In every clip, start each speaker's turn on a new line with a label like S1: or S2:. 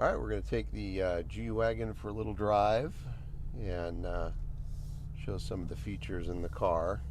S1: All right, we're going to take the G Wagon for a little drive and show some of the features in the car.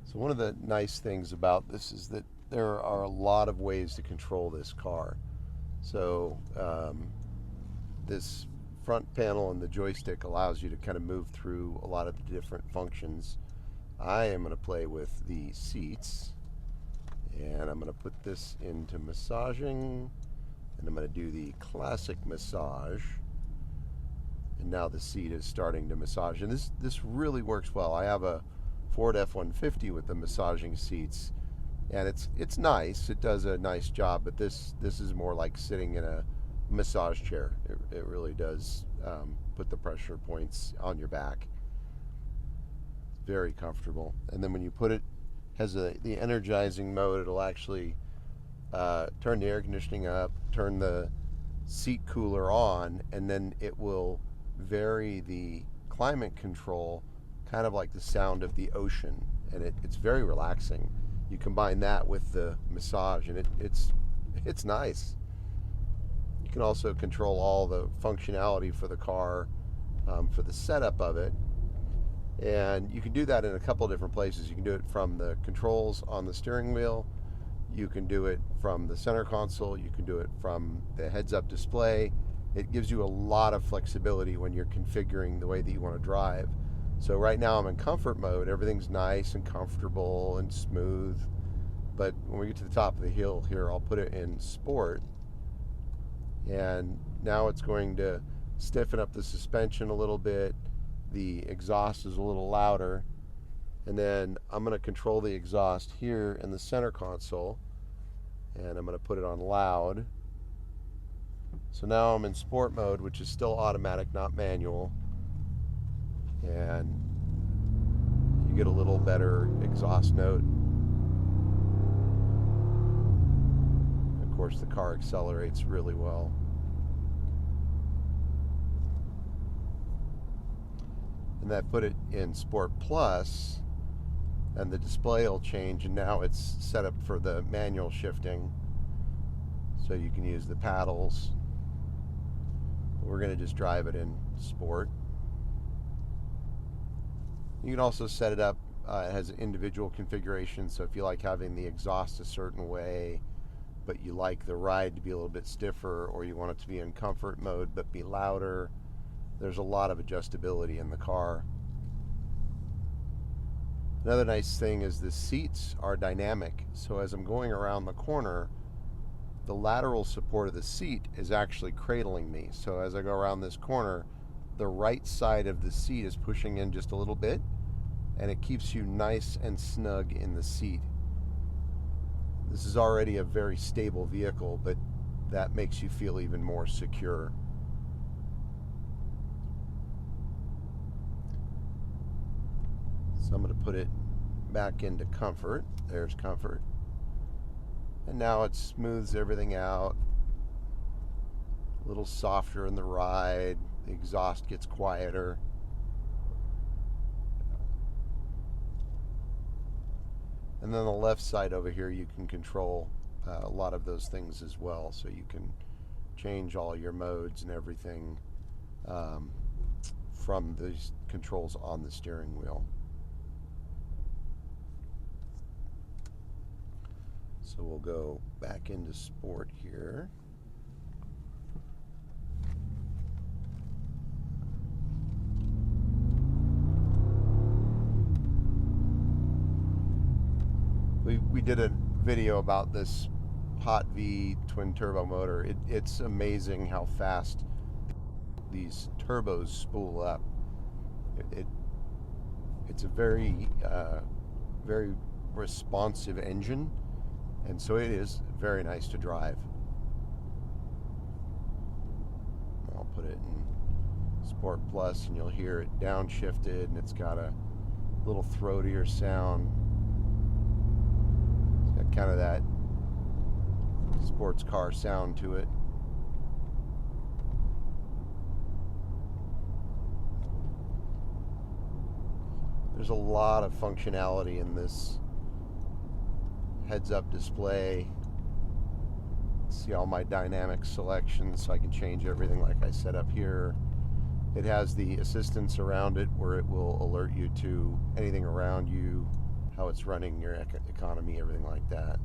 S1: So one of the nice things about this is that there are a lot of ways to control this car. So this front panel and the joystick allows you to kind of move through a lot of the different functions. I am going to play with the seats, and I'm going to put this into massaging, and I'm going to do the classic massage. And now the seat is starting to massage, and this really works well. I have a Ford F-150 with the massaging seats, and it's nice. It does a nice job, but this is more like sitting in a massage chair. It really does put the pressure points on your back. Very comfortable. And then when you put it, has the energizing mode, it'll actually turn the air conditioning up, turn the seat cooler on, and then it will vary the climate control, kind of like the sound of the ocean, and it's very relaxing. You combine that with the massage, and it's nice. You can also control all the functionality for the car, for the setup of it. And you can do that in a couple of different places. You can do it from the controls on the steering wheel. You can do it from the center console. You can do it from the heads-up display. It gives you a lot of flexibility when you're configuring the way that you want to drive. So right now I'm in comfort mode. Everything's nice and comfortable and smooth. But when we get to the top of the hill here, I'll put it in sport. And now it's going to stiffen up the suspension a little bit. The exhaust is a little louder, and then I'm going to control the exhaust here in the center console, and I'm going to put it on loud. So now I'm in sport mode, which is still automatic, not manual, and you get a little better exhaust note. Of course, the car accelerates really well. And that put it in Sport Plus, and the display will change, and now it's set up for the manual shifting, so you can use the paddles. We're going to just drive it in Sport. You can also set it up, it has individual configuration, so if you like having the exhaust a certain way, but you like the ride to be a little bit stiffer, or you want it to be in comfort mode but be louder, there's a lot of adjustability in the car. Another nice thing is the seats are dynamic. So as I'm going around the corner, the lateral support of the seat is actually cradling me. So as I go around this corner, the right side of the seat is pushing in just a little bit, and it keeps you nice and snug in the seat. This is already a very stable vehicle, but that makes you feel even more secure. So I'm going to put it back into comfort. There's comfort. And now it smooths everything out. A little softer in the ride. The exhaust gets quieter. And then the left side over here, you can control a lot of those things as well. So you can change all your modes and everything from these controls on the steering wheel. So we'll go back into sport here. We did a video about this Hot V twin turbo motor. It's amazing how fast these turbos spool up. It's a very very responsive engine. And so it is very nice to drive. I'll put it in Sport Plus, and you'll hear it downshifted, and it's got a little throatier sound. It's got kind of that sports car sound to it. There's a lot of functionality in this heads-up display. See all my dynamic selections, so I can change everything like I set up here. It has the assistance around it where it will alert you to anything around you, how it's running, your economy, everything like that.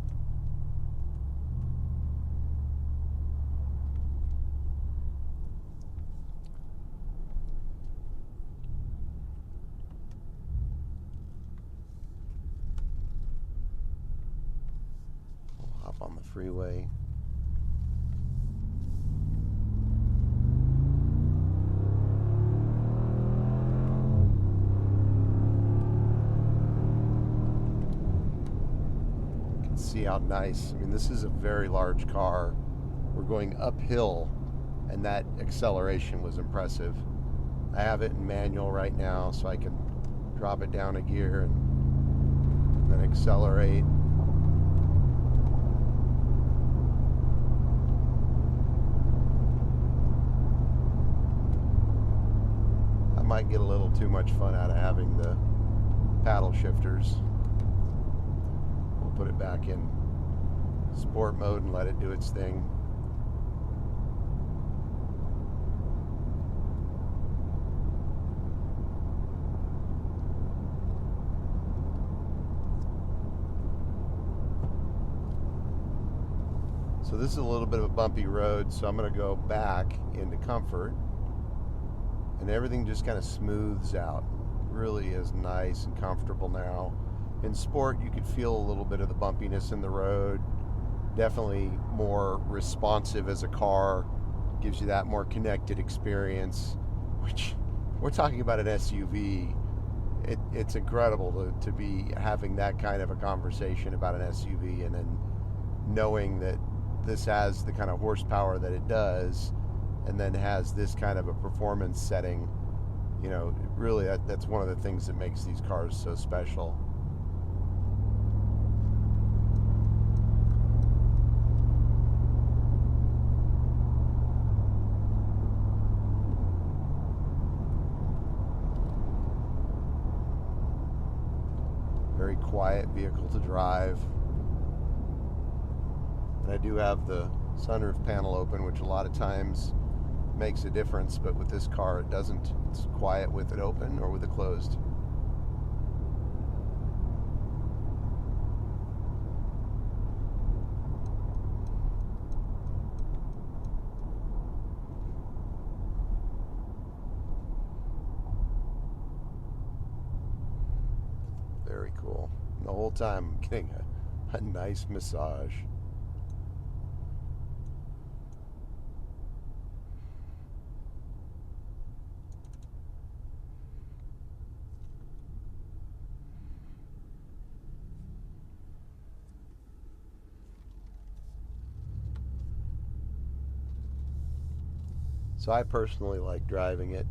S1: We'll hop on the freeway. See how nice. I mean, this is a very large car. We're going uphill, and that acceleration was impressive. I have it in manual right now, so I can drop it down a gear and then accelerate. I might get a little too much fun out of having the paddle shifters. Put it back in sport mode and let it do its thing. So this is a little bit of a bumpy road, so I'm going to go back into comfort, and everything just kind of smooths out. Really is nice and comfortable now. In sport, you could feel a little bit of the bumpiness in the road. Definitely more responsive as a car. Gives you that more connected experience, which we're talking about an SUV. It's incredible to be having that kind of a conversation about an SUV, and then knowing that this has the kind of horsepower that it does, and then has this kind of a performance setting. You know, really that's one of the things that makes these cars so special. Very quiet vehicle to drive. And I do have the sunroof panel open, which a lot of times makes a difference, but with this car it doesn't. It's quiet with it open or with it closed. Very cool. And the whole time I'm getting a nice massage. So I personally like driving it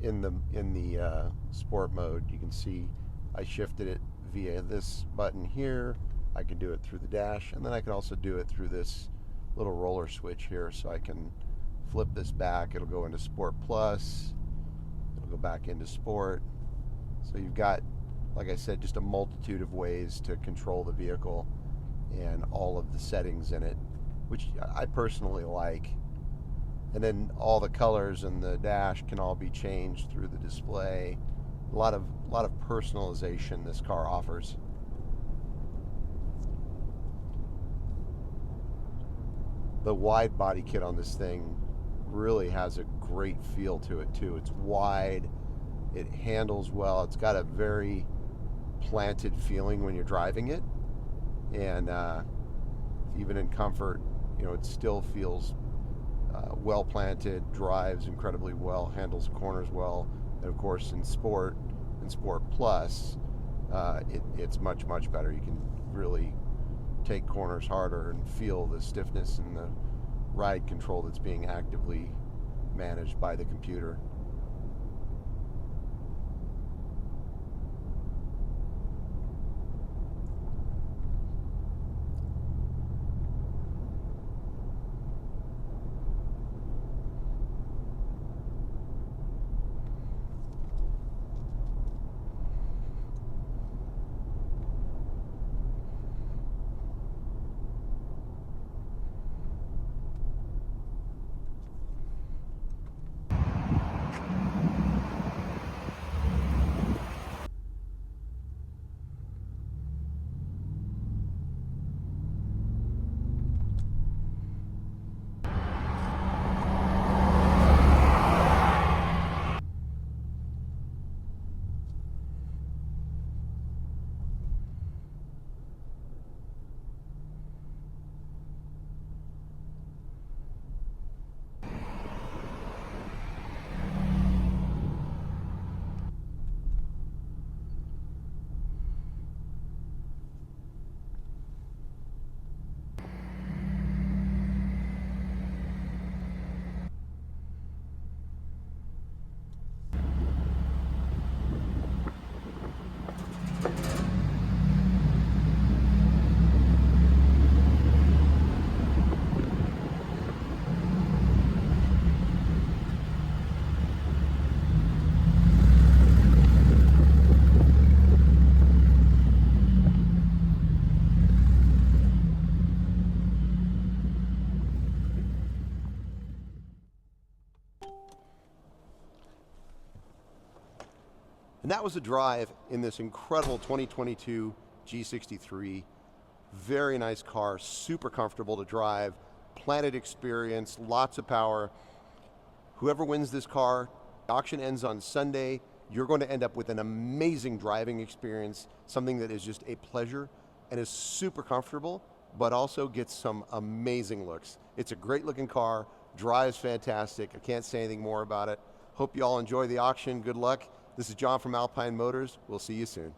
S1: in the sport mode. You can see I shifted it via this button here. I can do it through the dash, and then I can also do it through this little roller switch here. So I can flip this back. It'll go into Sport Plus. It'll go back into Sport. So you've got, like I said, just a multitude of ways to control the vehicle and all of the settings in it, which I personally like. And then all the colors in the dash can all be changed through the display. A lot of personalization this car offers. The wide body kit on this thing really has a great feel to it too. It's wide, it handles well, it's got a very planted feeling when you're driving it, and even in comfort, you know, it still feels well planted, drives incredibly well, handles corners well, and of course in Sport and Sport Plus, it's much better. You can really take corners harder and feel the stiffness and the ride control that's being actively managed by the computer. that was a drive in this incredible 2022 G63. Very nice car, super comfortable to drive, Planet experience, lots of power. Whoever wins this car, the auction ends on Sunday. You're going to end up with an amazing driving experience, something that is just a pleasure and is super comfortable, but also gets some amazing looks. It's a great looking car, drives fantastic. I can't say anything more about it. Hope you all enjoy the auction. Good luck. This is John from Alpine Motors. We'll see you soon.